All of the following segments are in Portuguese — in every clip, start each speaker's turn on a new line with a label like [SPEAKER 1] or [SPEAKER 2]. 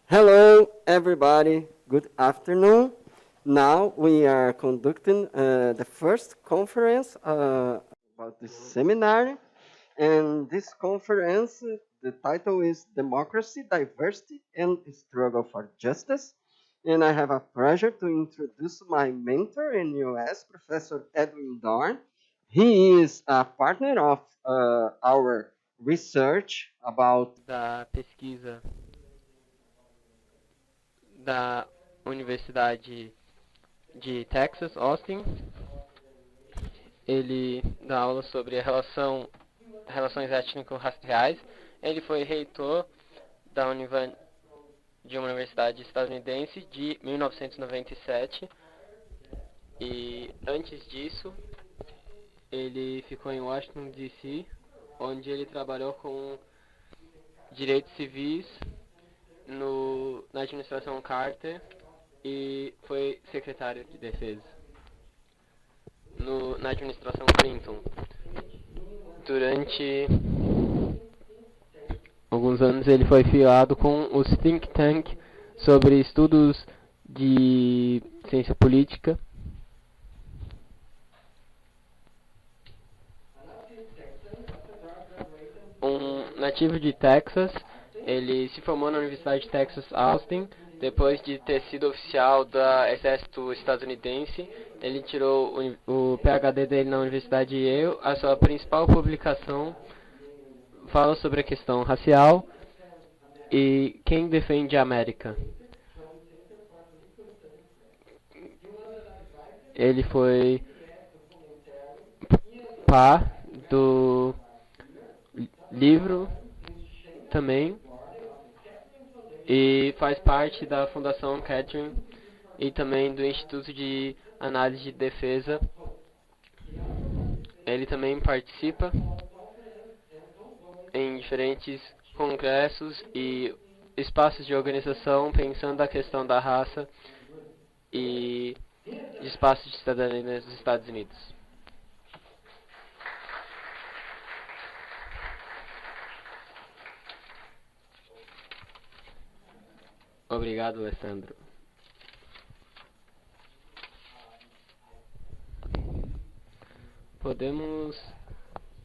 [SPEAKER 1] Hello, everybody. Good afternoon. Now we are conducting the first conference about this seminar. And this conference, the title is Democracy, Diversity, and Struggle for Justice. And I have a pleasure to introduce my mentor in US, Professor Edwin Dorn. He is a partner of our research about
[SPEAKER 2] Da pesquisa da Universidade de Texas, Austin. Ele dá aula sobre relações étnico-raciais. Ele foi reitor de uma universidade estadunidense de 1997 e antes disso ele ficou em Washington D.C., onde ele trabalhou com direitos civis na administração Carter e foi secretário de defesa na administração Clinton. Durante alguns anos ele foi filiado com os think tank sobre estudos de ciência política. Um nativo de Texas, ele se formou na Universidade de Texas Austin. Depois de ter sido oficial do exército estadunidense, ele tirou o PhD dele na Universidade de Yale. A sua principal publicação fala sobre a questão racial e quem defende a América. Ele foi par do livro também e faz parte da Fundação Catherine e também do Instituto de Análise de Defesa. Ele também participa em diferentes congressos e espaços de organização pensando a questão da raça e de espaços de cidadania dos Estados Unidos. Obrigado, Alessandro. Podemos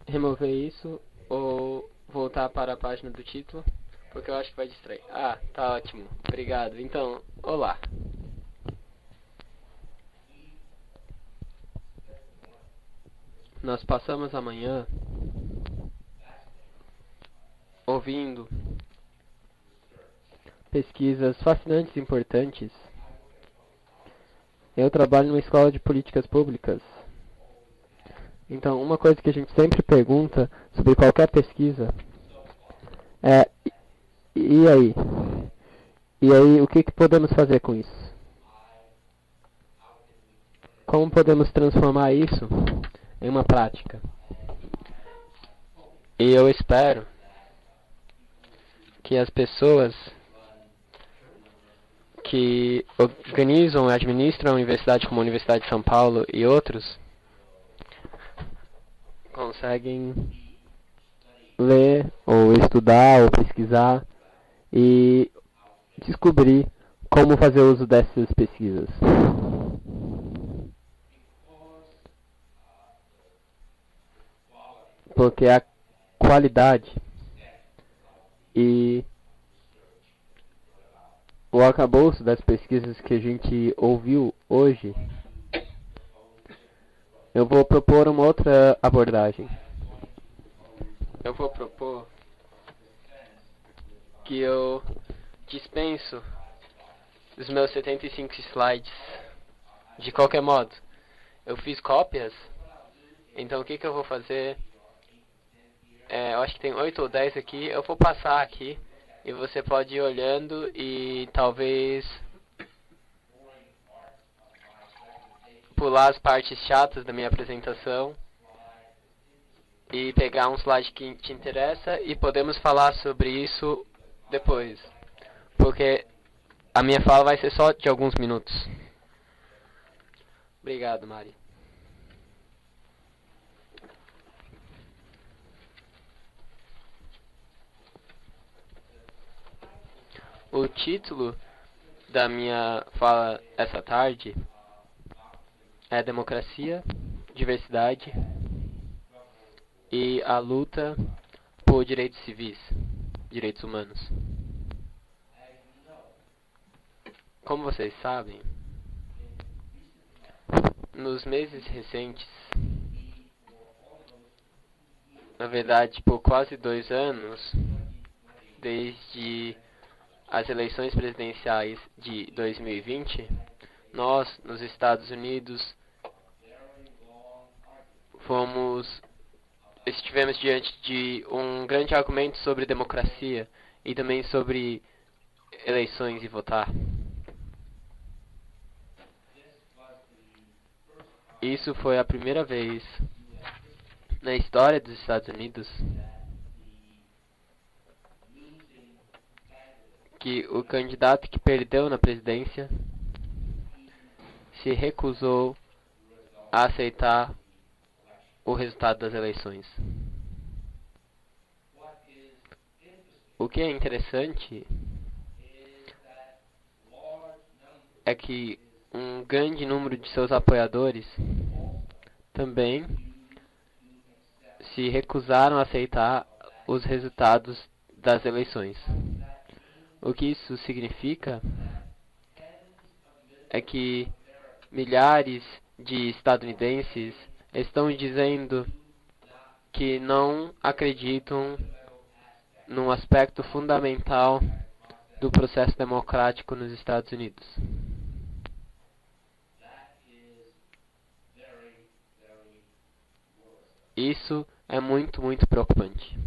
[SPEAKER 2] remover isso ou voltar para a página do título? Porque eu acho que vai distrair. Ah, tá ótimo. Obrigado. Então, olá. Nós passamos a manhã ouvindo pesquisas fascinantes e importantes. Eu trabalho numa escola de políticas públicas. Então, uma coisa que a gente sempre pergunta sobre qualquer pesquisa é: e aí? E aí, o que podemos fazer com isso? Como podemos transformar isso em uma prática? E eu espero que as pessoas que organizam e administram a universidade como a Universidade de São Paulo e outros conseguem ler ou estudar ou pesquisar e descobrir como fazer uso dessas pesquisas. Porque a qualidade e o arcabouço das pesquisas que a gente ouviu hoje, eu vou propor uma outra abordagem. Eu vou propor que eu dispenso os meus 75 slides. De qualquer modo, eu fiz cópias, então o que eu vou fazer? Eu acho que tem 8 ou 10 aqui, eu vou passar aqui e você pode ir olhando e talvez pular as partes chatas da minha apresentação e pegar um slide que te interessa e podemos falar sobre isso depois, porque a minha fala vai ser só de alguns minutos. Obrigado, Mari. O título da minha fala essa tarde é Democracia, Diversidade e a luta por direitos civis, direitos humanos. Como vocês sabem, nos meses recentes, na verdade por quase 2 anos, desde as eleições presidenciais de 2020, nós, nos Estados Unidos, estivemos diante de um grande argumento sobre democracia e também sobre eleições e votar. Isso foi a primeira vez na história dos Estados Unidos que o candidato que perdeu na presidência se recusou a aceitar o resultado das eleições. O que é interessante é que um grande número de seus apoiadores também se recusaram a aceitar os resultados das eleições. O que isso significa é que milhares de estadunidenses estão dizendo que não acreditam num aspecto fundamental do processo democrático nos Estados Unidos. Isso é muito, muito preocupante.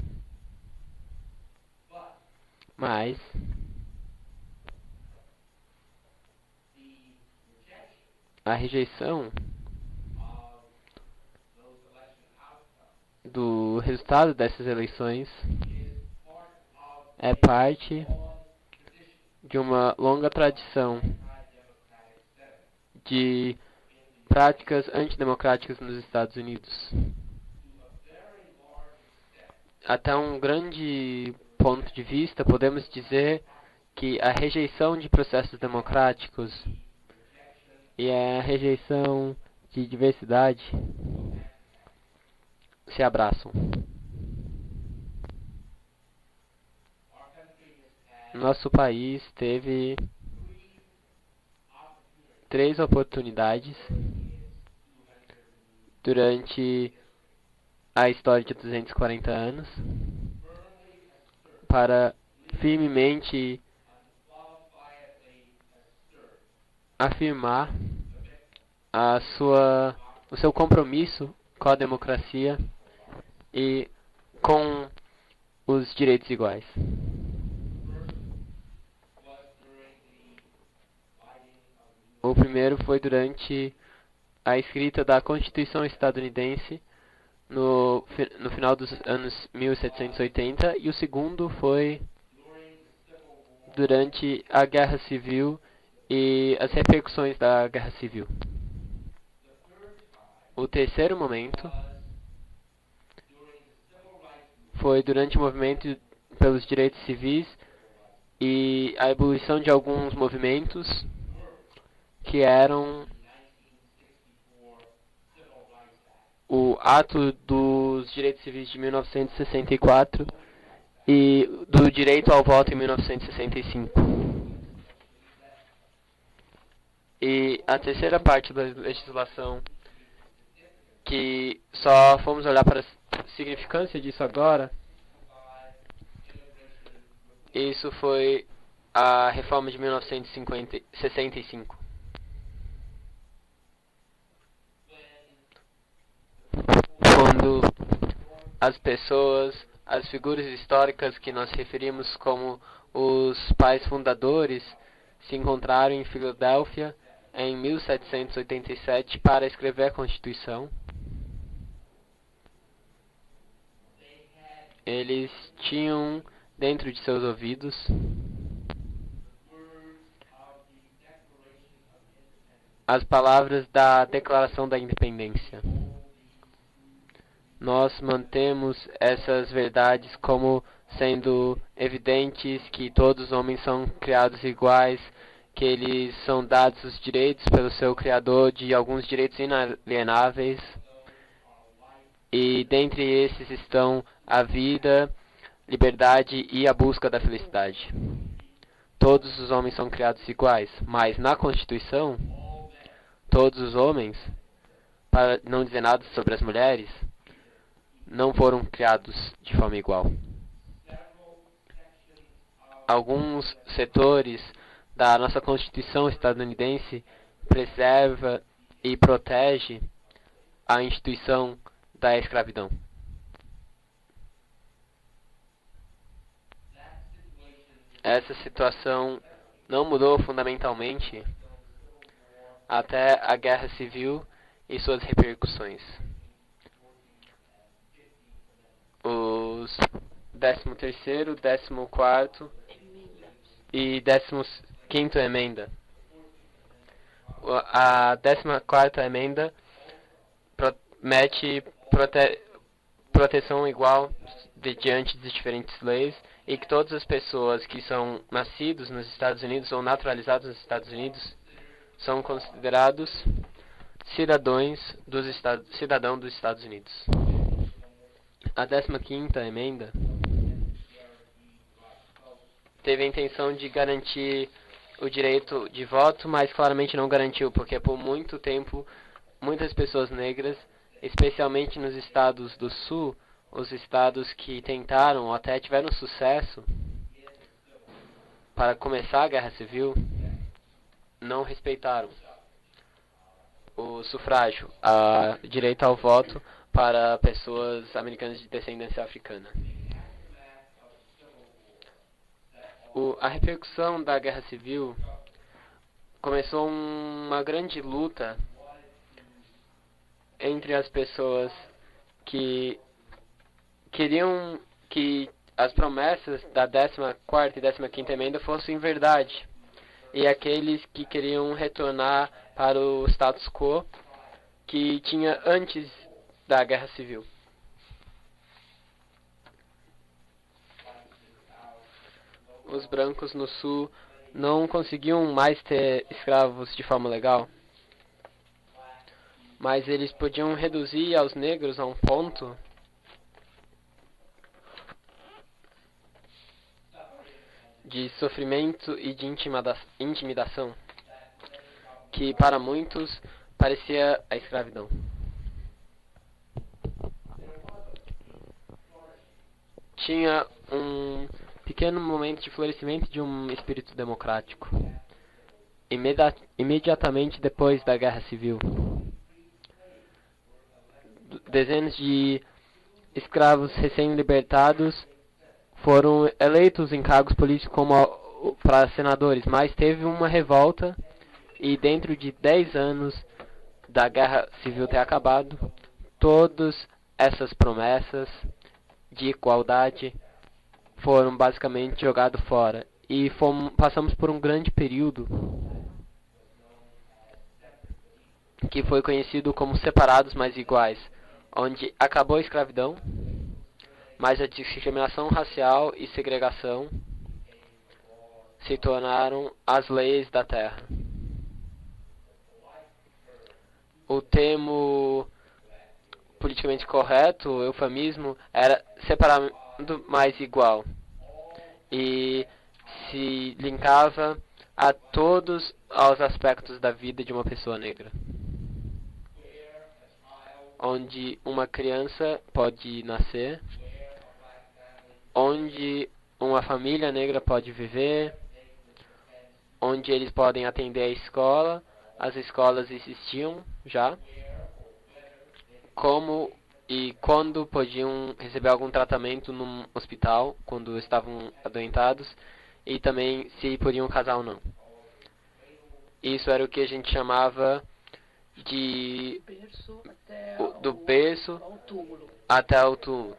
[SPEAKER 2] Mas a rejeição do resultado dessas eleições é parte de uma longa tradição de práticas antidemocráticas nos Estados Unidos. Até um grande ponto de vista, podemos dizer que a rejeição de processos democráticos e a rejeição de diversidade se abraçam. Nosso país teve 3 oportunidades durante a história de 240 anos para firmemente afirmar o seu compromisso com a democracia e com os direitos iguais. O primeiro foi durante a escrita da Constituição estadunidense no final dos anos 1780 e o segundo foi durante a Guerra Civil e as repercussões da Guerra Civil. O terceiro momento foi durante o movimento pelos direitos civis e a ebulição de alguns movimentos que eram o Ato dos Direitos Civis de 1964 e do direito ao voto em 1965. E a terceira parte da legislação, que só fomos olhar para a significância disso agora, isso foi a reforma de 1965. Quando as pessoas, as figuras históricas que nós referimos como os pais fundadores, se encontraram em Filadélfia em 1787 para escrever a Constituição, eles tinham dentro de seus ouvidos as palavras da Declaração da Independência. Nós mantemos essas verdades como sendo evidentes que todos os homens são criados iguais, que eles são dados os direitos pelo seu Criador de alguns direitos inalienáveis, e dentre esses estão a vida, liberdade e a busca da felicidade. Todos os homens são criados iguais, mas na Constituição, todos os homens, para não dizer nada sobre as mulheres, não foram criados de forma igual. Alguns setores da nossa Constituição estadunidense preserva e protege a instituição da escravidão. Essa situação não mudou fundamentalmente até a Guerra Civil e suas repercussões. Os 13º, 14º e 15ª emenda. A 14ª emenda promete proteção igual diante de diferentes leis, e que todas as pessoas que são nascidos nos Estados Unidos ou naturalizados nos Estados Unidos são considerados cidadãos dos Estados Unidos. A 15ª emenda teve a intenção de garantir o direito de voto, mas claramente não garantiu, porque por muito tempo muitas pessoas negras, especialmente nos estados do sul, os estados que tentaram ou até tiveram sucesso para começar a Guerra Civil, não respeitaram o sufrágio, a direito ao voto para pessoas americanas de descendência africana. A repercussão da Guerra Civil começou uma grande luta entre as pessoas que queriam que as promessas da 14ª e 15ª emenda fossem verdade, e aqueles que queriam retornar para o status quo que tinha antes da Guerra Civil. Os brancos no sul não conseguiam mais ter escravos de forma legal, mas eles podiam reduzir aos negros a um ponto de sofrimento e de intimidação que para muitos parecia a escravidão. Tinha um pequeno momento de florescimento de um espírito democrático imediatamente depois da Guerra Civil. Dezenas de escravos recém-libertados foram eleitos em cargos políticos como para senadores, mas teve uma revolta, e dentro de 10 anos da Guerra Civil ter acabado, todas essas promessas de igualdade foram basicamente jogadas fora, e passamos por um grande período que foi conhecido como separados mas iguais, onde acabou a escravidão, mas a discriminação racial e segregação se tornaram as leis da terra. O termo politicamente correto, o eufemismo, era separado mais igual, e se linkava a todos os aspectos da vida de uma pessoa negra, onde uma criança pode nascer, onde uma família negra pode viver, onde eles podem atender a escola. As escolas existiam já, como e quando podiam receber algum tratamento num hospital, quando estavam adoentados, e também se podiam casar ou não. Isso era o que a gente chamava de do berço até o túmulo.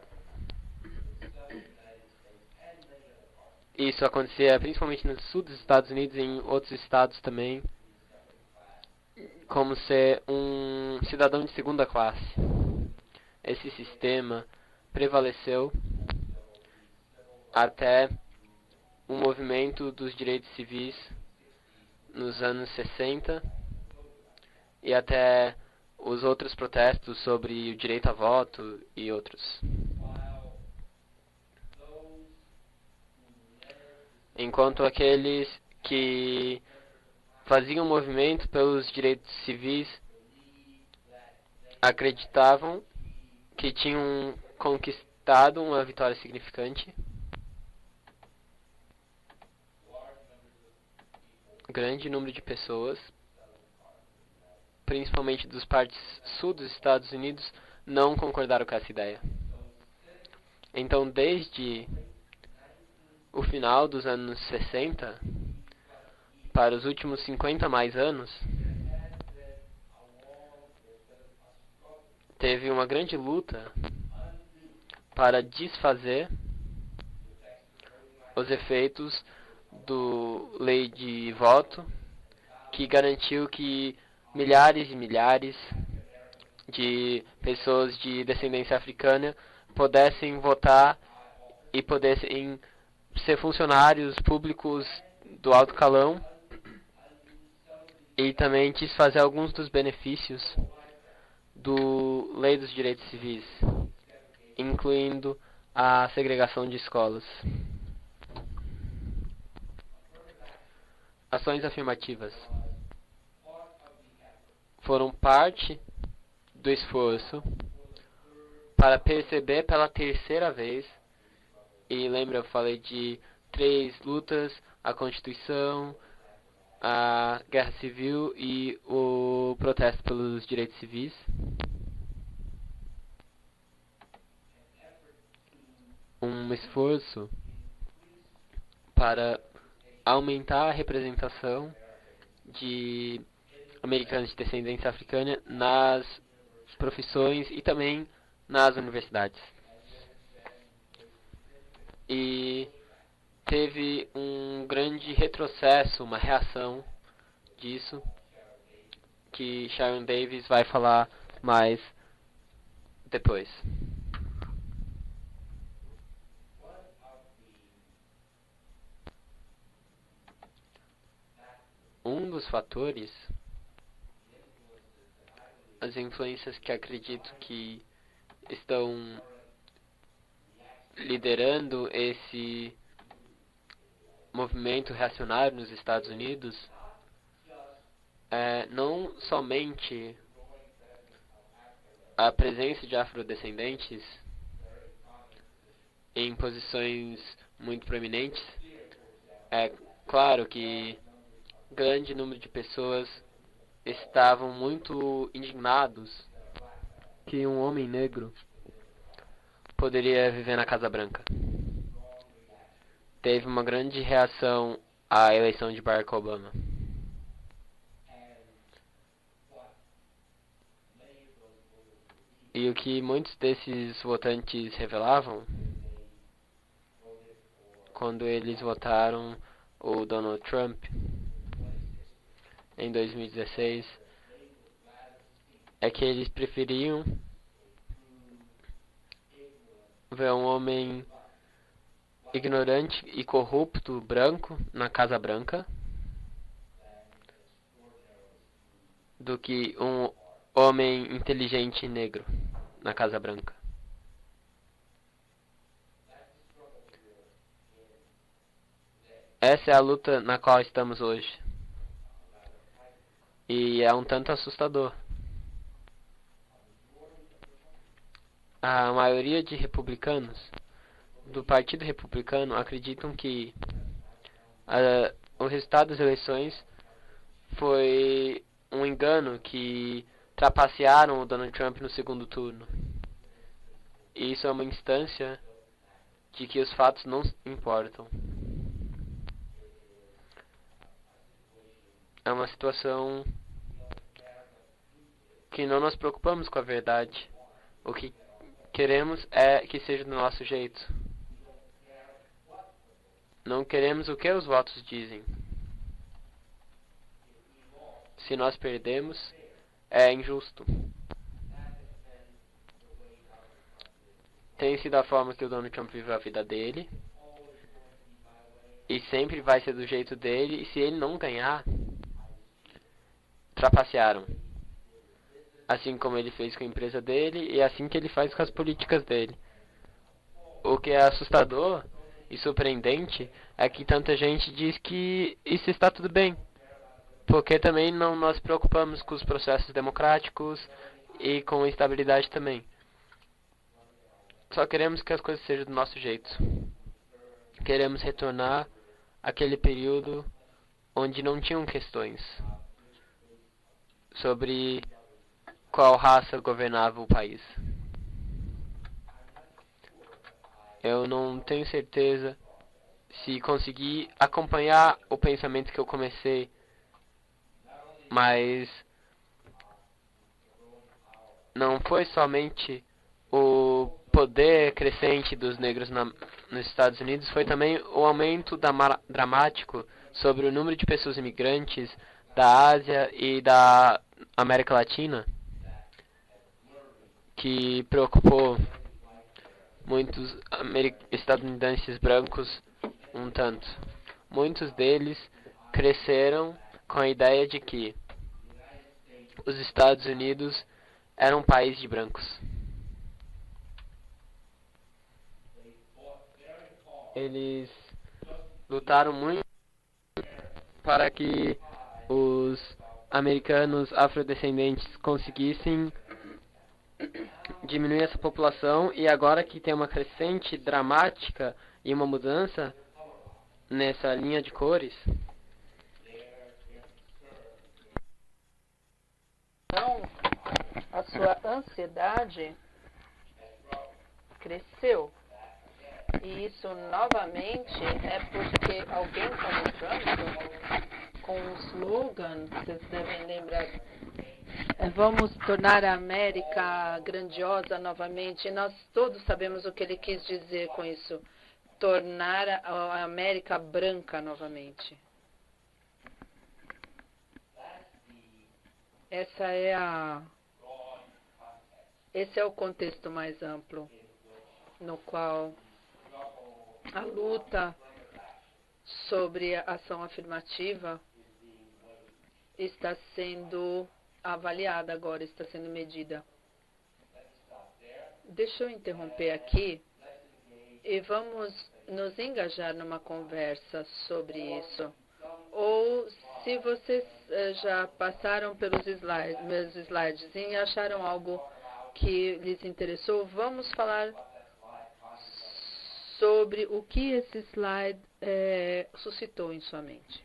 [SPEAKER 2] Isso acontecia principalmente no sul dos Estados Unidos e em outros estados também, como ser um cidadão de segunda classe. Esse sistema prevaleceu até o movimento dos direitos civis nos anos 60 e até os outros protestos sobre o direito a voto e outros. Enquanto aqueles que faziam movimento pelos direitos civis acreditavam que tinham conquistado uma vitória significante, grande número de pessoas, principalmente dos partes sul dos Estados Unidos, não concordaram com essa ideia. Então, desde o final dos anos 60 para os últimos 50 mais anos, teve uma grande luta para desfazer os efeitos do lei de voto, que garantiu que milhares e milhares de pessoas de descendência africana pudessem votar e pudessem ser funcionários públicos do alto calão, e também desfazer alguns dos benefícios do Lei dos Direitos Civis, incluindo a segregação de escolas. Ações afirmativas foram parte do esforço para perceber pela terceira vez, e lembra, eu falei de 3 lutas: a Constituição, a Guerra Civil e o protesto pelos direitos civis. Um esforço para aumentar a representação de americanos de descendência africana nas profissões e também nas universidades. E teve um grande retrocesso, uma reação disso, que Sharon Davis vai falar mais depois. Um dos fatores, as influências que acredito que estão liderando esse movimento reacionário nos Estados Unidos, é não somente a presença de afrodescendentes em posições muito proeminentes. É claro que grande número de pessoas estavam muito indignados que um homem negro poderia viver na Casa Branca. Teve uma grande reação à eleição de Barack Obama. E o que muitos desses votantes revelavam quando eles votaram o Donald Trump em 2016 é que eles preferiam ver um homem ignorante e corrupto branco na Casa Branca do que um homem inteligente negro na Casa Branca. Essa é a luta na qual estamos hoje. E é um tanto assustador. A maioria de republicanos do Partido Republicano acreditam que o resultado das eleições foi um engano, que trapacearam o Donald Trump no segundo turno. E isso é uma instância de que os fatos não importam. É uma situação que não nos preocupamos com a verdade. O que queremos é que seja do nosso jeito. Não queremos o que os votos dizem. Se nós perdemos, é injusto. Tem sido a forma que o Donald Trump viveu a vida dele. e sempre vai ser do jeito dele, e se ele não ganhar, trapacearam. Assim como ele fez com a empresa dele e assim que ele faz com as políticas dele. O que é assustador e surpreendente é que tanta gente diz que isso está tudo bem, porque também não nós preocupamos com os processos democráticos e com a estabilidade também. Só queremos que as coisas sejam do nosso jeito. Queremos retornar àquele período onde não tinham questões sobre qual raça governava o país. Eu não tenho certeza se consegui acompanhar o pensamento que eu comecei, mas não foi somente o poder crescente dos negros nos Estados Unidos, foi também o aumento dramático sobre o número de pessoas imigrantes da Ásia e da América Latina, que preocupou muitos estadunidenses brancos um tanto. Muitos deles cresceram com a ideia de que os Estados Unidos eram um país de brancos. Eles lutaram muito para que os americanos afrodescendentes conseguissem diminuir essa população, e agora que tem uma crescente dramática e uma mudança nessa linha de cores,
[SPEAKER 3] então a sua ansiedade cresceu. E isso novamente é porque alguém como Trump, com um slogan, vocês devem lembrar, vamos tornar a América grandiosa novamente. E nós todos sabemos o que ele quis dizer com isso. Tornar a América branca novamente. Esse é o contexto mais amplo no qual a luta sobre a ação afirmativa está sendo avaliada agora, está sendo medida. Deixa eu interromper aqui e vamos nos engajar numa conversa sobre isso. Ou se vocês já passaram pelos meus slides e acharam algo que lhes interessou, vamos falar sobre o que esse slide suscitou em sua mente.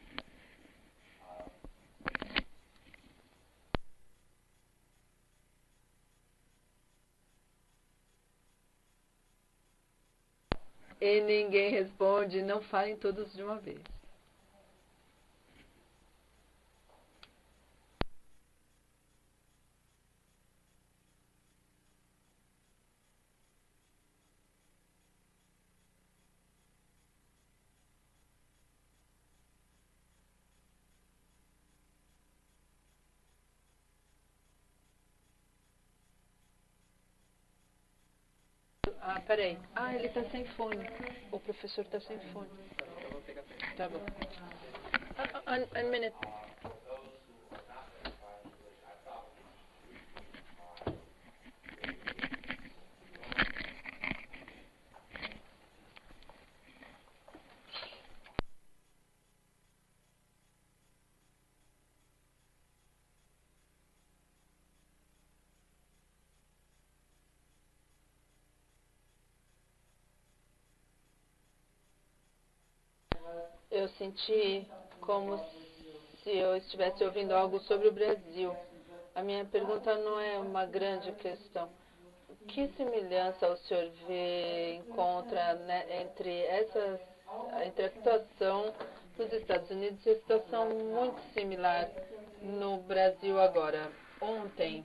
[SPEAKER 3] E ninguém responde, não falem todos de uma vez. Peraí. Ele está sem fone. O professor está sem fone. Tá bom. Um minute. Eu senti como se eu estivesse ouvindo algo sobre o Brasil. A minha pergunta não é uma grande questão. Que semelhança o senhor encontra, né, entre a situação dos Estados Unidos e a situação muito similar no Brasil agora? Ontem,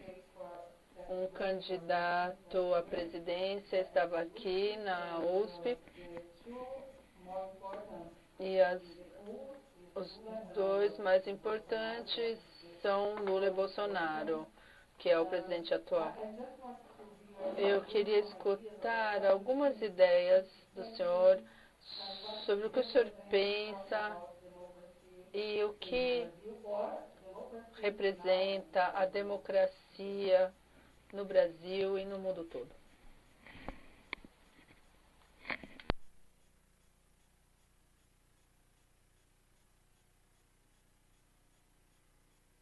[SPEAKER 3] um candidato à presidência estava aqui na USP e os dois mais importantes são Lula e Bolsonaro, que é o presidente atual. Eu queria escutar algumas ideias do senhor sobre o que o senhor pensa e o que representa a democracia no Brasil e no mundo todo.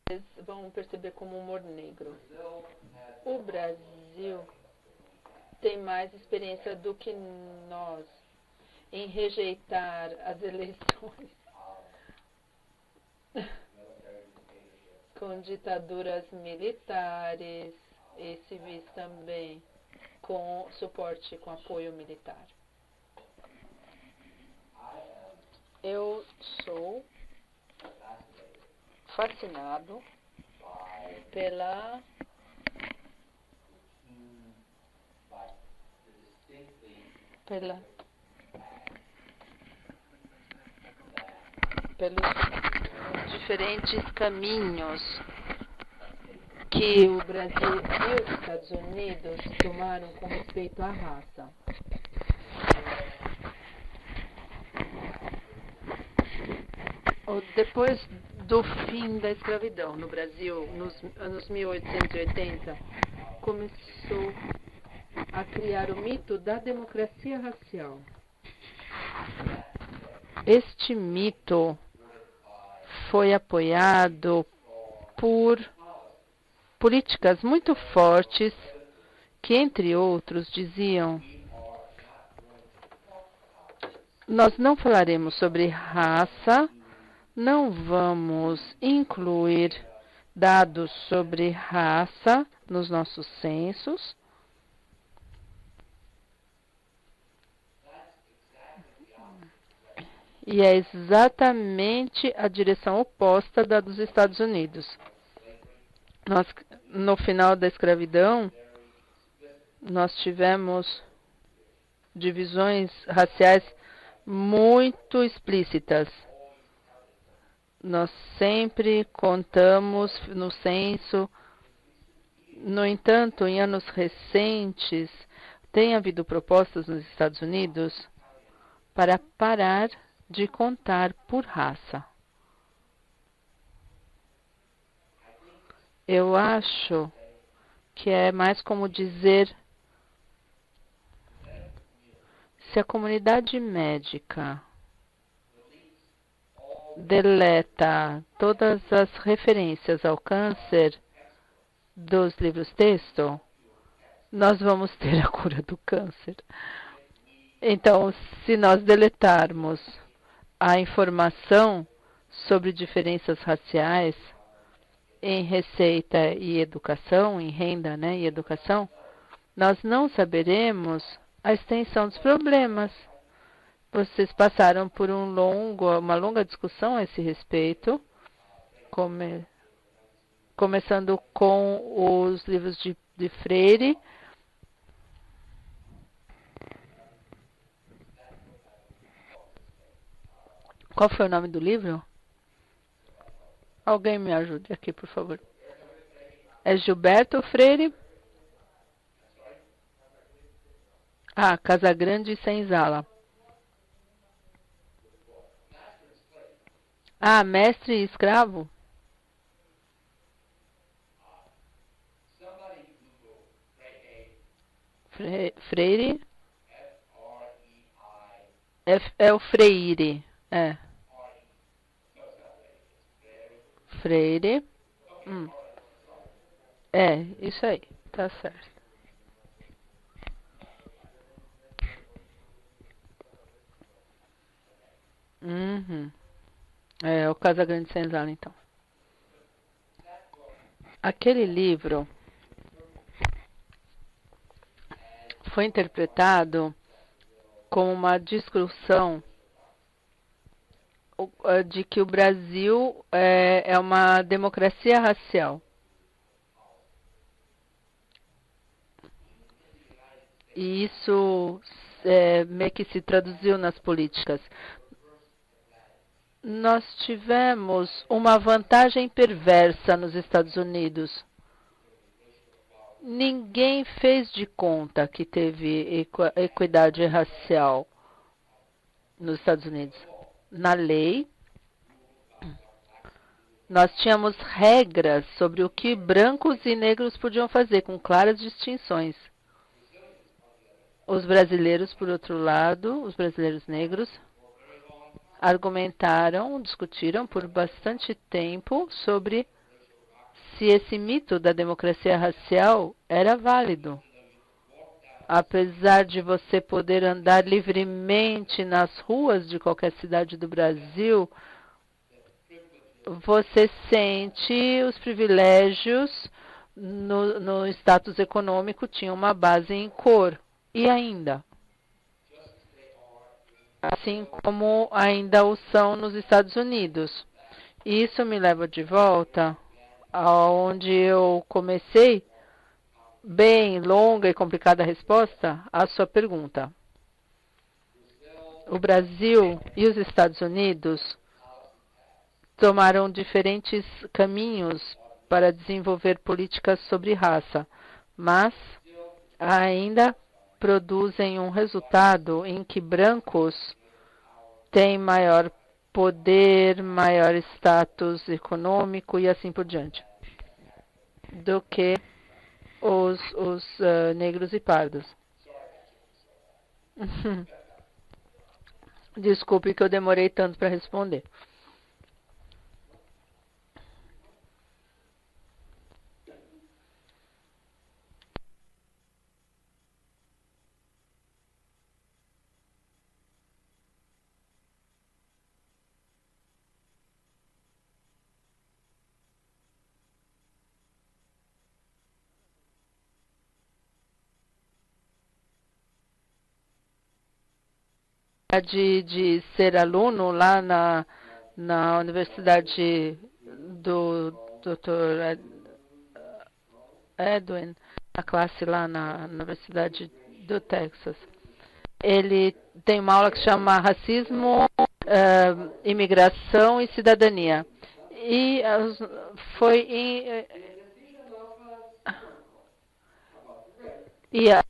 [SPEAKER 3] Vocês vão perceber como humor negro. O Brasil tem mais experiência do que nós em rejeitar as eleições com ditaduras militares e civis também, com suporte, com apoio militar. Eu sou fascinado pela pelos diferentes caminhos que o Brasil e os Estados Unidos tomaram com respeito à raça. Depois do fim da escravidão no Brasil, nos anos 1880, começou a criar o mito da democracia racial. Este mito foi apoiado por políticas muito fortes que, entre outros, diziam: nós não falaremos sobre raça, não vamos incluir dados sobre raça nos nossos censos. E é exatamente a direção oposta da dos Estados Unidos. No final da escravidão, nós tivemos divisões raciais muito explícitas. Nós sempre contamos no censo. No entanto, em anos recentes, tem havido propostas nos Estados Unidos para parar de contar por raça. Eu acho que é mais como dizer: se a comunidade médica deleta todas as referências ao câncer dos livros-texto, nós vamos ter a cura do câncer. Então, se nós deletarmos a informação sobre diferenças raciais em receita e educação, em renda, né, e educação, nós não saberemos a extensão dos problemas. Vocês passaram por uma longa discussão a esse respeito, começando com os livros de Freire. Qual foi o nome do livro? Alguém me ajude aqui, por favor. É Gilberto Freire? Casagrande e Senzala. Mestre e Escravo? Freire? É o Freire. Freire. Isso aí. Tá certo. É o Casagrande Senzala, então. Aquele livro foi interpretado como uma discussão de que o Brasil é uma democracia racial. E isso meio que se traduziu nas políticas. Nós tivemos uma vantagem perversa nos Estados Unidos. Ninguém fez de conta que teve equidade racial.
[SPEAKER 4] nos Estados Unidos. Na lei, nós tínhamos regras sobre o que brancos e negros podiam fazer, com claras distinções. Os brasileiros, por outro lado, os brasileiros negros, argumentaram, discutiram por bastante tempo sobre se esse mito da democracia racial era válido. Apesar de você poder andar livremente nas ruas de qualquer cidade do Brasil, você sente os privilégios no status econômico, tinha uma base em cor. E ainda, assim como ainda o são nos Estados Unidos. Isso me leva de volta aonde eu comecei, bem longa e complicada resposta à sua pergunta. O Brasil e os Estados Unidos tomaram diferentes caminhos para desenvolver políticas sobre raça, mas ainda produzem um resultado em que brancos têm maior poder, maior status econômico e assim por diante, do que os negros e pardos. Desculpe que eu demorei tanto para responder. De ser aluno lá na Universidade do Dr. Edwin, na classe lá na Universidade do Texas. Ele tem uma aula que chama Racismo, Imigração e Cidadania. E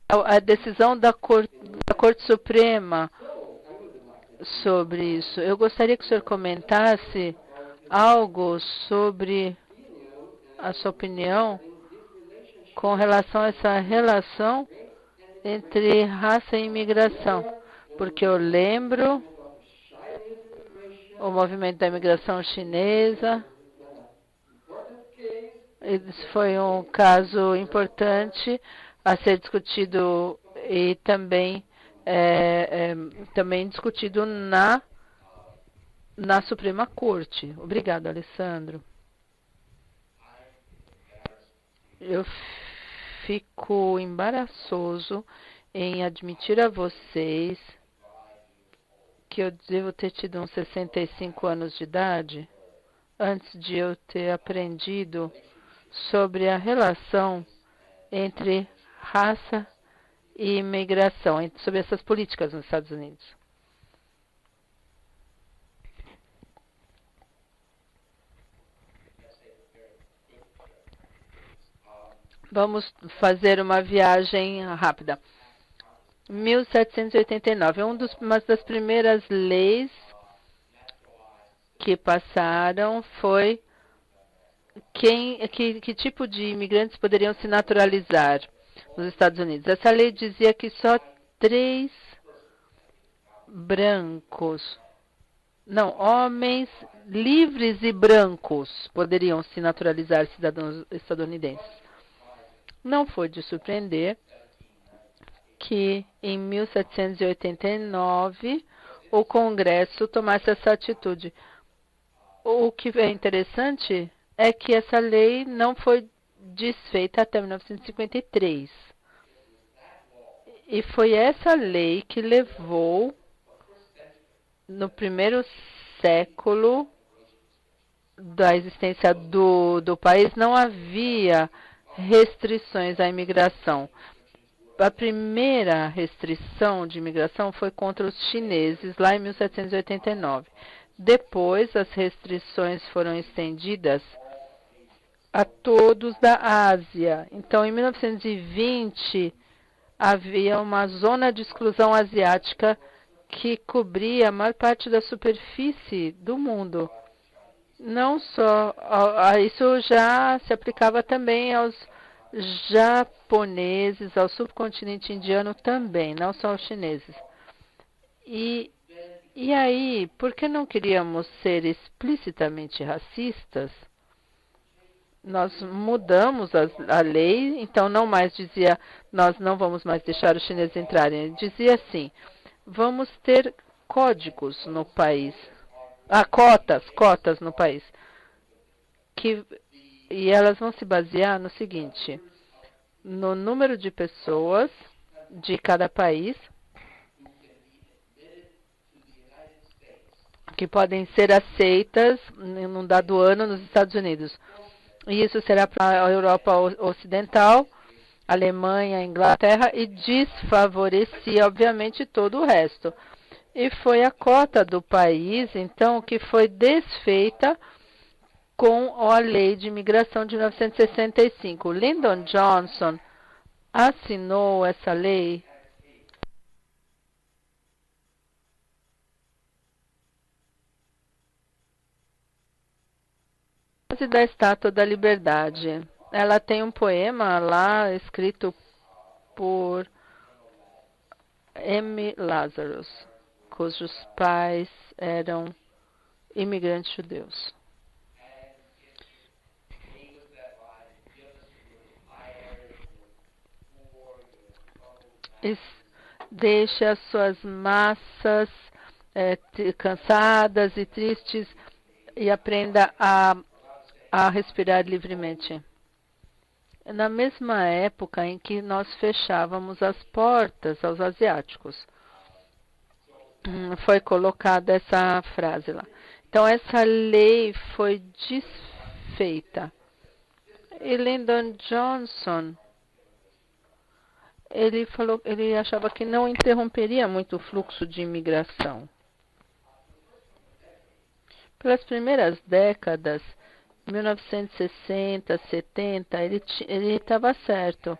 [SPEAKER 4] a decisão da Corte Suprema sobre isso. Eu gostaria que o senhor comentasse algo sobre a sua opinião com relação a essa relação entre raça e imigração. Porque eu lembro o movimento da imigração chinesa. Isso foi um caso importante a ser discutido e também discutido na Suprema Corte. Obrigado, Alessandro. Eu fico embaraçoso em admitir a vocês que eu devo ter tido uns 65 anos de idade antes de eu ter aprendido sobre a relação entre raça e imigração, sobre essas políticas nos Estados Unidos. Vamos fazer uma viagem rápida. 1789, uma das primeiras leis que passaram foi que tipo de imigrantes poderiam se naturalizar nos Estados Unidos. Essa lei dizia que só 3 homens livres e brancos poderiam se naturalizar cidadãos estadunidenses. Não foi de surpreender que em 1789 o Congresso tomasse essa atitude. O que é interessante é que essa lei não foi desfeita até 1953. E foi essa lei que levou, no primeiro século da existência do país, não havia restrições à imigração. A primeira restrição de imigração foi contra os chineses, lá em 1789. Depois, as restrições foram estendidas a todos da Ásia. Então, em 1920, havia uma zona de exclusão asiática que cobria a maior parte da superfície do mundo. Não só, isso já se aplicava também aos japoneses, ao subcontinente indiano também, não só aos chineses. E aí, por que não queríamos ser explicitamente racistas? Nós mudamos a lei, então não mais dizia, nós não vamos mais deixar os chineses entrarem. Dizia assim, vamos ter códigos no país, cotas no país, e elas vão se basear no seguinte, no número de pessoas de cada país que podem ser aceitas em um dado ano nos Estados Unidos. E isso será para a Europa Ocidental, Alemanha, Inglaterra, e desfavorecia, obviamente, todo o resto. E foi a cota do país, então, que foi desfeita com a Lei de Imigração de 1965. Lyndon Johnson assinou essa lei da Estátua da Liberdade. Ela tem um poema lá escrito por M. Lazarus, cujos pais eram imigrantes judeus. Deixe as suas massas cansadas e tristes e aprenda a respirar livremente. Na mesma época em que nós fechávamos as portas aos asiáticos, foi colocada essa frase lá. Então, essa lei foi desfeita. E Lyndon Johnson, ele achava que não interromperia muito o fluxo de imigração. Pelas primeiras décadas, 1960, 70, ele estava certo.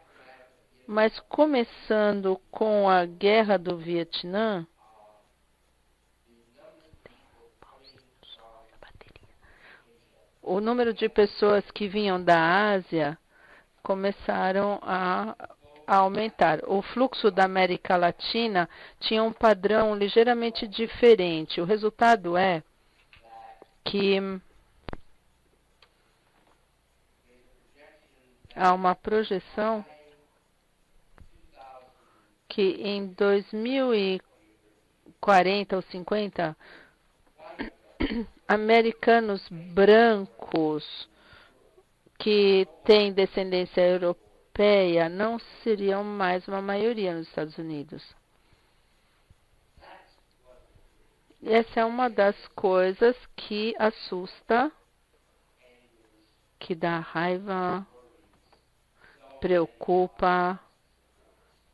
[SPEAKER 4] Mas começando com a Guerra do Vietnã, o número de pessoas que vinham da Ásia começaram a aumentar. O fluxo da América Latina tinha um padrão ligeiramente diferente. O resultado é que há uma projeção que em 2040 ou 50, americanos brancos que têm descendência europeia não seriam mais uma maioria nos Estados Unidos. Essa é uma das coisas que assusta, que dá raiva, preocupa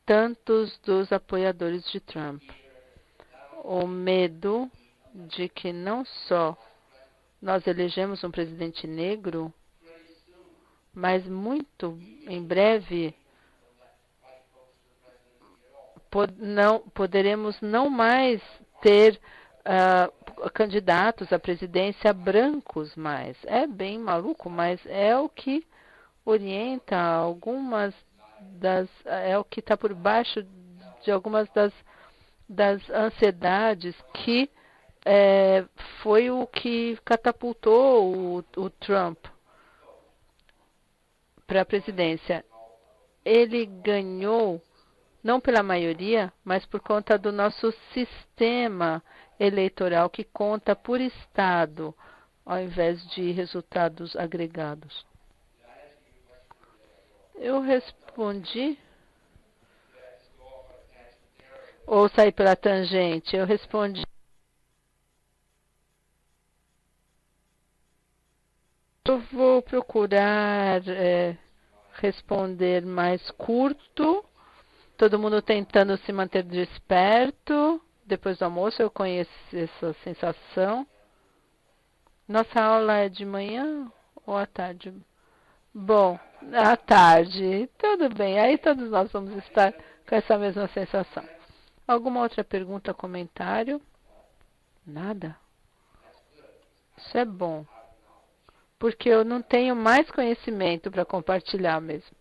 [SPEAKER 4] tantos dos apoiadores de Trump. O medo de que não só nós elegemos um presidente negro, mas muito em breve poderemos não mais ter candidatos à presidência brancos mais. É bem maluco, mas é o que orienta algumas é o que está por baixo de algumas das ansiedades que foi o que catapultou o Trump para a presidência. Ele ganhou não pela maioria, mas por conta do nosso sistema eleitoral que conta por estado, ao invés de resultados agregados. Eu respondi, ou saí pela tangente? Eu respondi. Eu vou procurar responder mais curto. Todo mundo tentando se manter desperto. Depois do almoço eu conheço essa sensação. Nossa aula é de manhã ou à tarde? Bom, à tarde. Tudo bem. Aí todos nós vamos estar com essa mesma sensação. Alguma outra pergunta, comentário? Nada? Isso é bom. Porque eu não tenho mais conhecimento para compartilhar mesmo.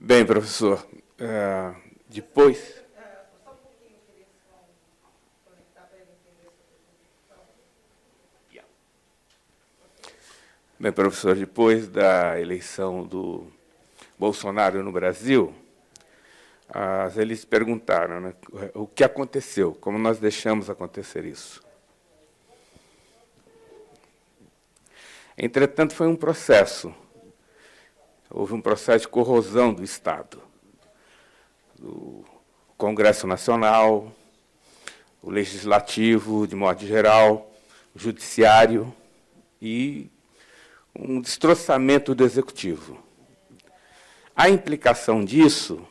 [SPEAKER 5] Bem, professor, depois... Bem, professor, depois da eleição do Bolsonaro no Brasil, eles perguntaram, né, o que aconteceu, como nós deixamos acontecer isso. Entretanto, foi um processo. Houve um processo de corrosão do Estado. O Congresso Nacional, o Legislativo, de modo geral, o Judiciário e um destroçamento do Executivo. A implicação disso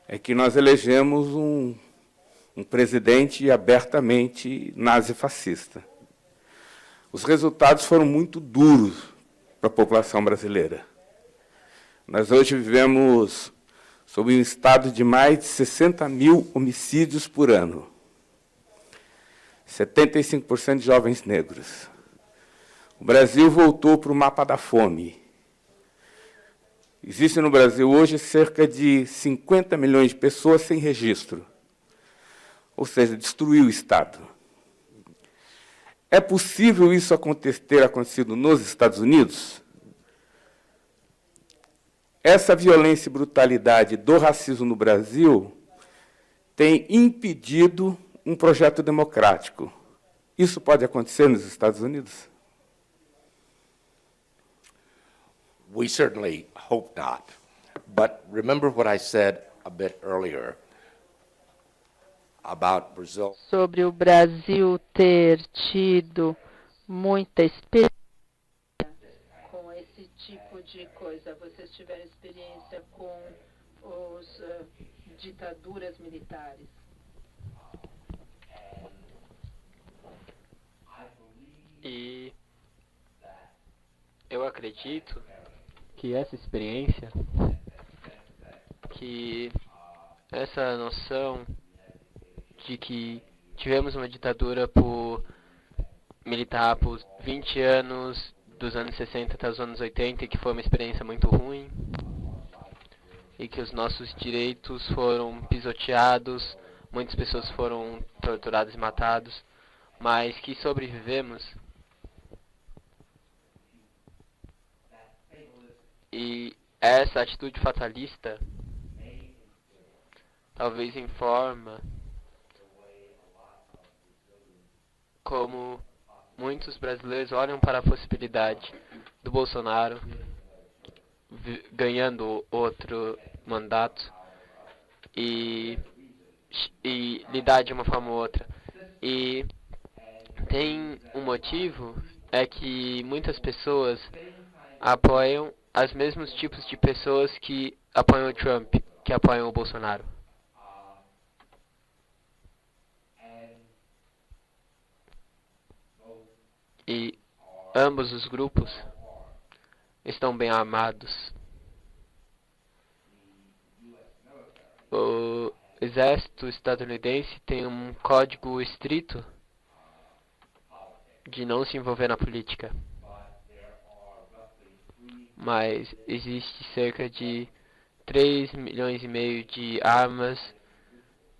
[SPEAKER 5] é que nós elegemos um presidente abertamente nazifascista. Os resultados foram muito duros para a população brasileira. Nós hoje vivemos sob um estado de mais de 60 mil homicídios por ano. 75% de jovens negros. O Brasil voltou para o mapa da fome. Existe no Brasil hoje cerca de 50 milhões de pessoas sem registro. Ou seja, destruiu o Estado. É possível isso ter acontecido nos Estados Unidos? Essa violência e brutalidade do racismo no Brasil tem impedido um projeto democrático. Isso pode acontecer nos Estados Unidos?
[SPEAKER 6] We certainly hope not. But remember what I said a bit earlier about Brazil.
[SPEAKER 4] Sobre o Brasil ter tido muita experiência com esse tipo de coisa. Vocês tiveram experiência com os ditaduras militares?
[SPEAKER 2] E eu acredito que essa experiência, que essa noção de que tivemos uma ditadura militar por 20 anos, dos anos 60 até os anos 80, e que foi uma experiência muito ruim, e que os nossos direitos foram pisoteados, muitas pessoas foram torturadas e matadas, mas que sobrevivemos. E essa atitude fatalista talvez informa como muitos brasileiros olham para a possibilidade do Bolsonaro ganhando outro mandato e lidar de uma forma ou outra. E tem um motivo, é que muitas pessoas apoiam os mesmos tipos de pessoas que apoiam o Trump, que apoiam o Bolsonaro. E ambos os grupos estão bem armados. O exército estadunidense tem um código estrito de não se envolver na política. Mas existe cerca de 3,5 milhões de armas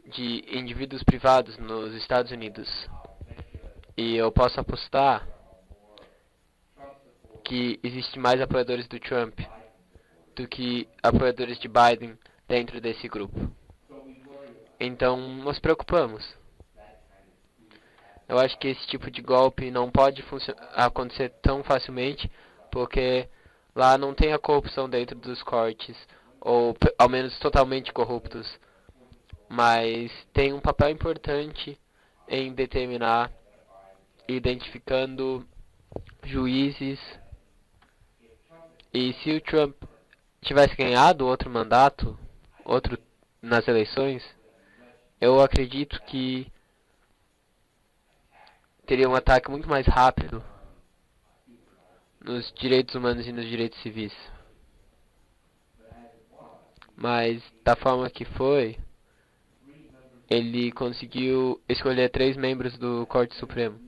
[SPEAKER 2] de indivíduos privados nos Estados Unidos. E eu posso apostar que existe mais apoiadores do Trump do que apoiadores de Biden dentro desse grupo. Então, nos preocupamos. Eu acho que esse tipo de golpe não pode acontecer tão facilmente, porque lá não tem a corrupção dentro dos cortes, ou ao menos totalmente corruptos. Mas tem um papel importante em determinar, identificando juízes E se o Trump tivesse ganhado outro mandato, outro nas eleições, eu acredito que teria um ataque muito mais rápido nos direitos humanos e nos direitos civis. Mas da forma que foi, ele conseguiu escolher 3 membros do Corte Supremo.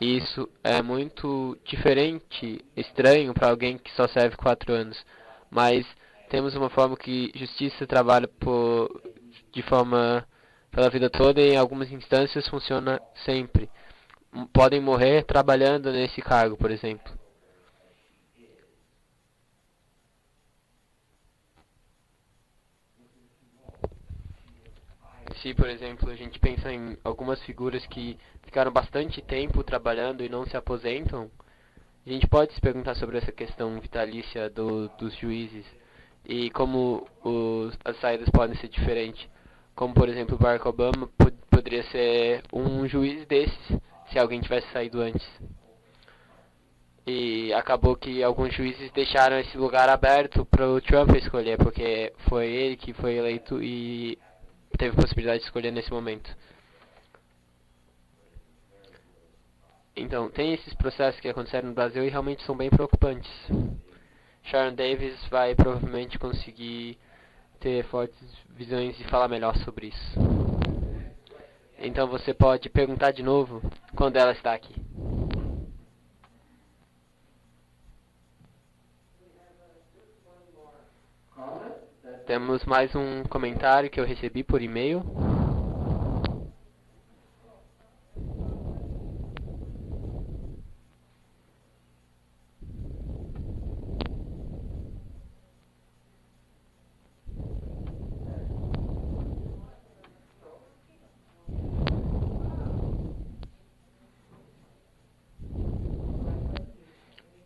[SPEAKER 2] E isso é muito diferente, estranho para alguém que só serve 4 anos. Mas temos uma forma que justiça trabalha de forma pela vida toda e em algumas instâncias funciona sempre. Podem morrer trabalhando nesse cargo, por exemplo. Se, por exemplo, a gente pensa em algumas figuras que ficaram bastante tempo trabalhando e não se aposentam, a gente pode se perguntar sobre essa questão vitalícia dos juízes e como as saídas podem ser diferentes. Como, por exemplo, Barack Obama poderia ser um juiz desses, se alguém tivesse saído antes. E acabou que alguns juízes deixaram esse lugar aberto para o Trump escolher, porque foi ele que foi eleito e teve a possibilidade de escolher nesse momento. Então, tem esses processos que aconteceram no Brasil e realmente são bem preocupantes. Sharon Davis vai provavelmente conseguir ter fortes visões e falar melhor sobre isso. Então você pode perguntar de novo quando ela está aqui. Temos mais um comentário que eu recebi por e-mail.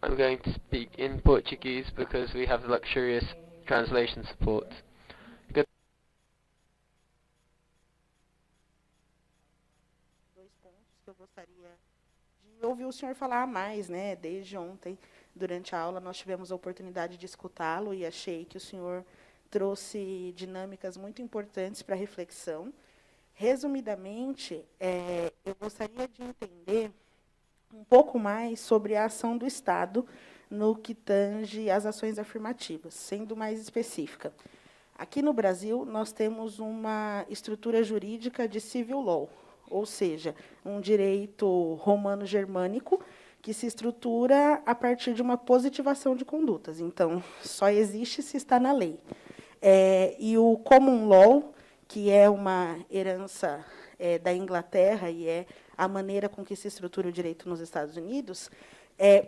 [SPEAKER 2] I'm going to speak in Portuguese because we have luxurious translation support. Good.
[SPEAKER 7] Dois pontos que eu gostaria de ouvir o senhor falar mais, né? Desde ontem, durante a aula, nós tivemos a oportunidade de escutá-lo e achei que o senhor trouxe dinâmicas muito importantes para a reflexão. Resumidamente, eu gostaria de entender um pouco mais sobre a ação do Estado no que tange às ações afirmativas, sendo mais específica. Aqui no Brasil, nós temos uma estrutura jurídica de civil law, ou seja, um direito romano-germânico que se estrutura a partir de uma positivação de condutas. Então, só existe se está na lei. E o common law, que é uma herança da Inglaterra e é a maneira com que se estrutura o direito nos Estados Unidos,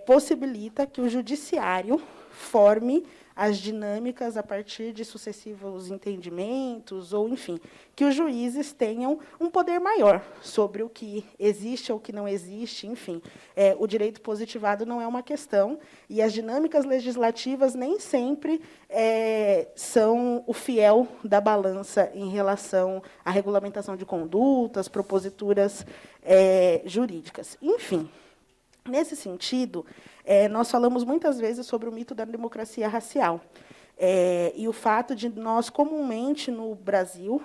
[SPEAKER 7] possibilita que o judiciário forme as dinâmicas a partir de sucessivos entendimentos, ou, enfim, que os juízes tenham um poder maior sobre o que existe ou o que não existe, enfim. O direito positivado não é uma questão, e as dinâmicas legislativas nem sempre são o fiel da balança em relação à regulamentação de condutas, proposituras jurídicas. Enfim, nesse sentido, nós falamos muitas vezes sobre o mito da democracia racial. E o fato de nós, comumente, no Brasil,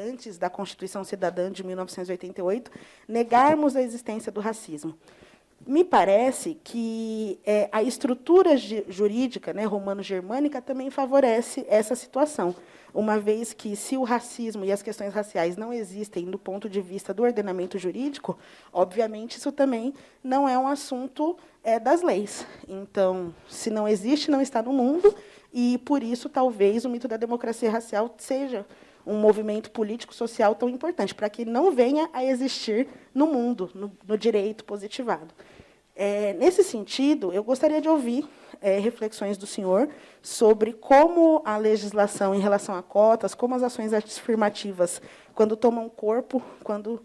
[SPEAKER 7] antes da Constituição Cidadã de 1988, negarmos a existência do racismo. Me parece que a estrutura jurídica, né, romano-germânica também favorece essa situação, uma vez que, se o racismo e as questões raciais não existem do ponto de vista do ordenamento jurídico, obviamente, isso também não é um assunto das leis. Então, se não existe, não está no mundo, e, por isso, talvez, o mito da democracia racial seja um movimento político-social tão importante, para que não venha a existir no mundo, no direito positivado. Nesse sentido, eu gostaria de ouvir reflexões do senhor sobre como a legislação em relação a cotas, como as ações afirmativas, quando tomam corpo, quando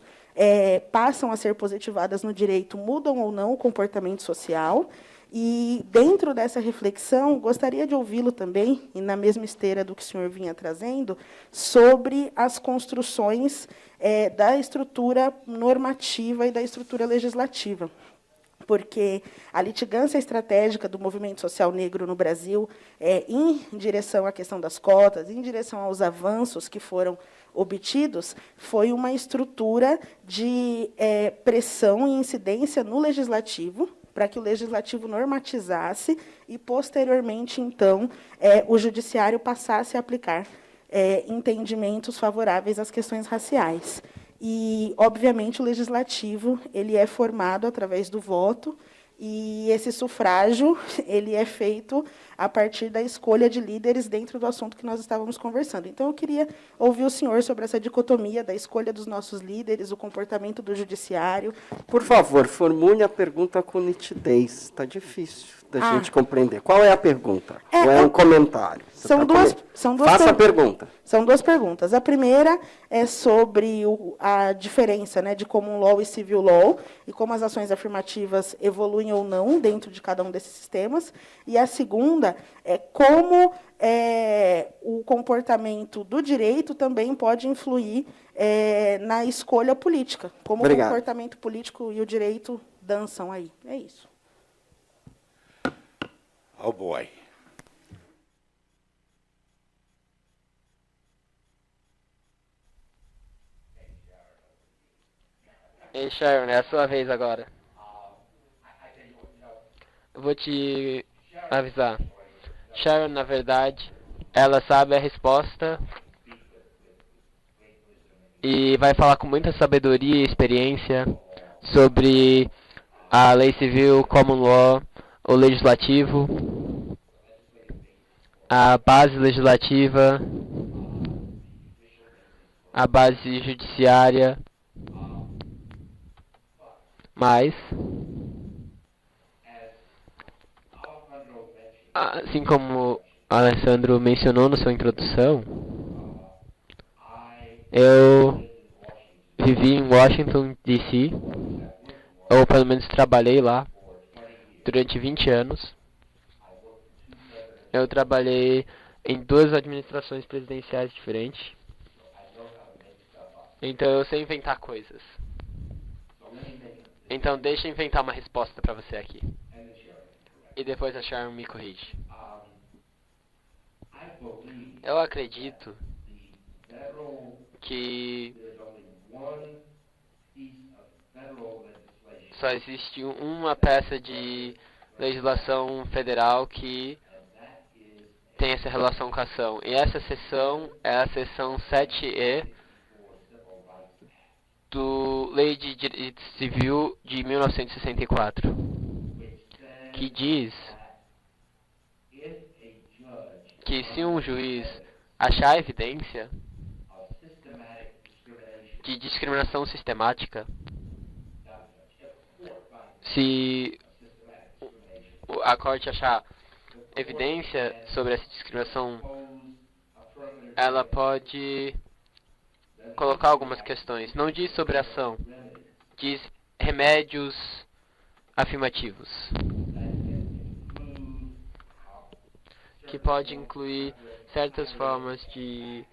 [SPEAKER 7] passam a ser positivadas no direito, mudam ou não o comportamento social. E, dentro dessa reflexão, gostaria de ouvi-lo também, e na mesma esteira do que o senhor vinha trazendo, sobre as construções da estrutura normativa e da estrutura legislativa. porque a litigância estratégica do movimento social negro no Brasil, em direção à questão das cotas, em direção aos avanços que foram obtidos, foi uma estrutura de pressão e incidência no legislativo, para que o legislativo normatizasse e, posteriormente, então, o judiciário passasse a aplicar entendimentos favoráveis às questões raciais. E, obviamente, o legislativo ele é formado através do voto, e esse sufrágio ele é feito a partir da escolha de líderes dentro do assunto que nós estávamos conversando. Então, eu queria ouvir o senhor sobre essa dicotomia da escolha dos nossos líderes, o comportamento do judiciário.
[SPEAKER 1] Por favor, formule a pergunta com nitidez. Está difícil da gente compreender. Qual é a pergunta? Ou é um comentário?
[SPEAKER 7] São duas
[SPEAKER 1] Faça a pergunta.
[SPEAKER 7] São duas perguntas. A primeira é sobre a diferença, né, de common law e civil law, e como as ações afirmativas evoluem ou não dentro de cada um desses sistemas. E a segunda é como o comportamento do direito também pode influir na escolha política. Como
[SPEAKER 1] Obrigado.
[SPEAKER 7] O comportamento político e o direito dançam aí. É isso.
[SPEAKER 6] Oh, boy.
[SPEAKER 2] Ei, Sharon, é a sua vez agora. Eu vou te avisar. Sharon, na verdade, ela sabe a resposta e vai falar com muita sabedoria e experiência sobre a lei civil, common law, o legislativo, a base legislativa, a base judiciária, mas, assim como o Alessandro mencionou na sua introdução, eu vivi em Washington, D.C., ou pelo menos trabalhei lá, durante 20 anos. Eu trabalhei em 2 administrações presidenciais diferentes. Então eu sei inventar coisas. Então deixa eu inventar uma resposta para você aqui. E depois a Sharon me corrige. Eu acredito que só existe uma peça de legislação federal que tem essa relação com a ação. E essa seção é a seção 7E do Lei de Direito Civil de 1964, que diz que se um juiz achar evidência de discriminação sistemática, se a corte achar evidência sobre essa discriminação, ela pode colocar algumas questões. Não diz sobre ação, diz remédios afirmativos, que pode incluir certas formas de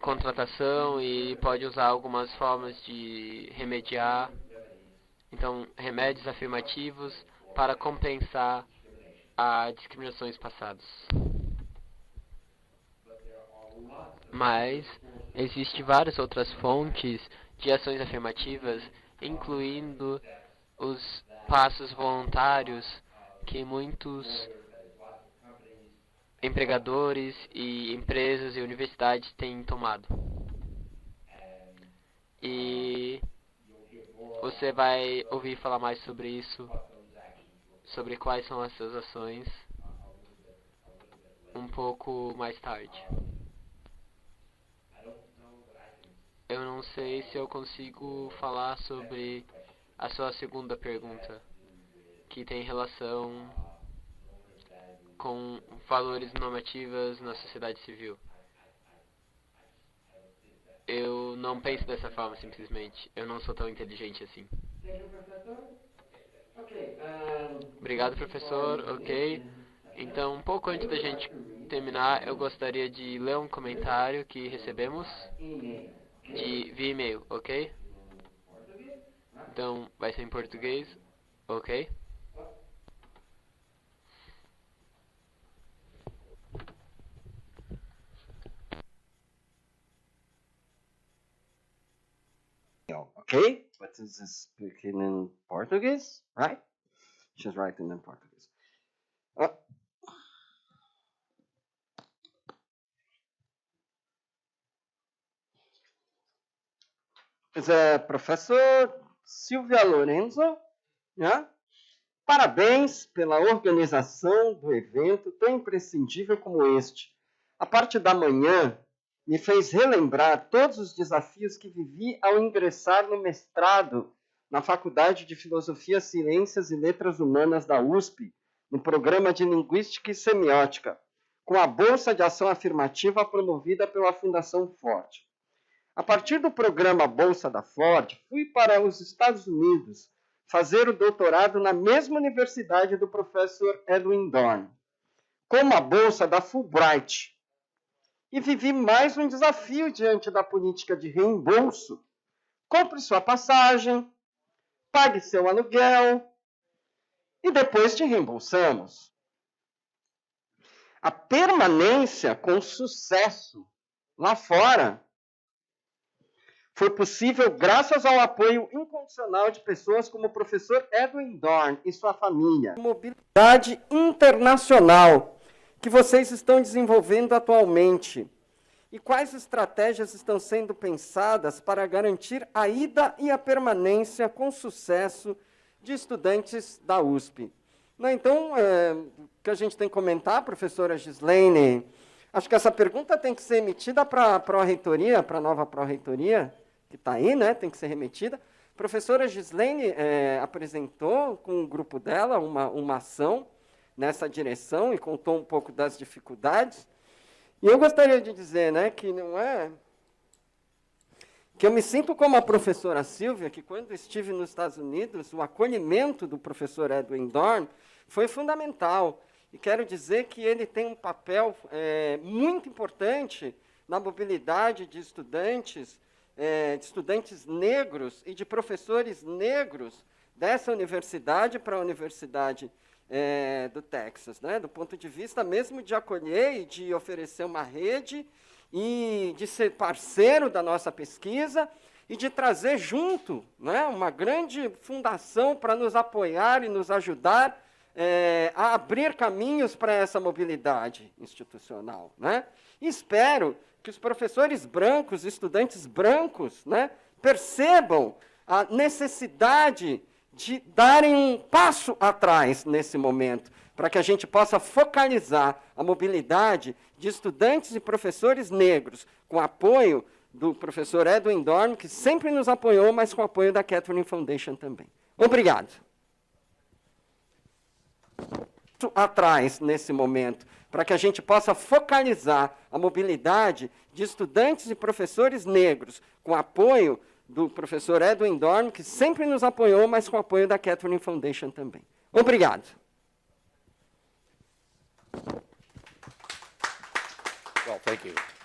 [SPEAKER 2] contratação e pode usar algumas formas de remediar. Então, remédios afirmativos para compensar a discriminações passadas. Mas existem várias outras fontes de ações afirmativas, incluindo os passos voluntários que muitos empregadores e empresas e universidades têm tomado. E você vai ouvir falar mais sobre isso, sobre quais são essas ações, um pouco mais tarde. Eu não sei se eu consigo falar sobre a sua segunda pergunta, que tem relação com valores normativos na sociedade civil. Eu não penso dessa forma, simplesmente. Eu não sou tão inteligente assim. Obrigado, professor. Ok. Então, um pouco antes da gente terminar, eu gostaria de ler um comentário que recebemos via e-mail, ok? Então, vai ser em português, ok?
[SPEAKER 1] Okay, but this is speaking in Portuguese, right? She's writing in Portuguese. Professor Silvia Lorenzo, né? Parabéns pela organização do evento tão imprescindível como este. A parte da manhã me fez relembrar todos os desafios que vivi ao ingressar no mestrado na Faculdade de Filosofia, Ciências e Letras Humanas da USP, no programa de Linguística e Semiótica, com a Bolsa de Ação Afirmativa promovida pela Fundação Ford. A partir do programa Bolsa da Ford, fui para os Estados Unidos fazer o doutorado na mesma universidade do professor Edwin Dorn, como a bolsa da Fulbright. E vivi mais um desafio diante da política de reembolso. Compre sua passagem, pague seu aluguel e depois te reembolsamos. A permanência com sucesso lá fora foi possível graças ao apoio incondicional de pessoas como o professor Edwin Dorn e sua família. Mobilidade internacional que vocês estão desenvolvendo atualmente. E quais estratégias estão sendo pensadas para garantir a ida e a permanência com sucesso de estudantes da USP? Então, o que a gente tem que comentar, professora Gislaine, acho que essa pergunta tem que ser emitida para a pró-reitoria, para a nova pró-reitoria, que está aí, né? Tem que ser remetida. A professora Gislaine apresentou com o grupo dela uma ação nessa direção e contou um pouco das dificuldades. E eu gostaria de dizer, né, que não é... que eu me sinto como a professora Silvia, que quando estive nos Estados Unidos, o acolhimento do professor Edwin Dorn foi fundamental. E quero dizer que ele tem um papel muito importante na mobilidade de estudantes negros e de professores negros dessa universidade para a Universidade do Texas, né? Do ponto de vista mesmo de acolher e de oferecer uma rede e de ser parceiro da nossa pesquisa e de trazer junto, né, uma grande fundação para nos apoiar e nos ajudar a abrir caminhos para essa mobilidade institucional, né? E espero que os professores brancos, estudantes brancos, né, percebam a necessidade de darem um passo atrás nesse momento, para que a gente possa focalizar a mobilidade de estudantes e professores negros, com apoio do professor Edwin Dorn, que sempre nos apoiou, mas com apoio da Catherine Foundation também. Obrigado. Atrás nesse momento, para que a gente possa focalizar a mobilidade de estudantes e professores negros, com apoio do professor Edwin Dorn, que sempre nos apoiou, mas com apoio da Catherine Foundation também. Obrigado.
[SPEAKER 6] Well, thank you.